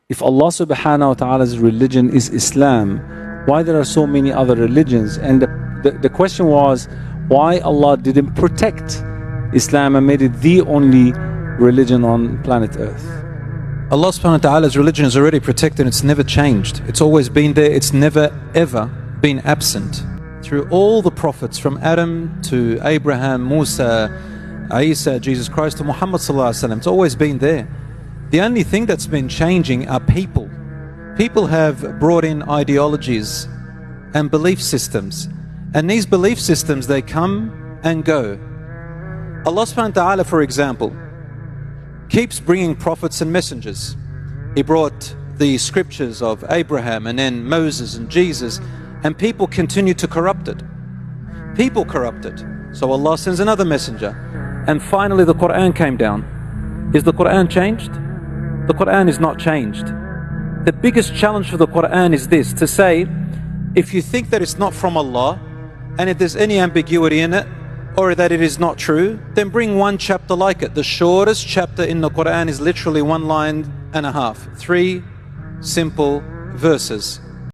If Allah subhanahu wa ta'ala's religion is Islam, why there are so many other religions? And the question was, why Allah didn't protect Islam and made it the only religion on planet Earth? Allah subhanahu wa ta'ala's religion is already protected. It's never changed. It's always been there. It's never ever been absent. Through all the prophets, from Adam to Abraham, Musa, Isa, Jesus Christ, to Muhammad sallallahu alaihi wasallam, it's always been there. The only thing that's been changing are people. People have brought in ideologies and belief systems. And these belief systems, they come and go. Allah subhanahu wa ta'ala, for example, keeps bringing prophets and messengers. He brought the scriptures of Abraham and then Moses and Jesus, and people continue to corrupt it. People corrupt it. So Allah sends another messenger. And finally the Quran came down. Is the Quran changed? The Quran is not changed. The biggest challenge for the Quran is this, to say, if you think that it's not from Allah, and if there's any ambiguity in it, or that it is not true, then bring one chapter like it. The shortest chapter in the Quran is literally 1.5 lines, 3 simple verses.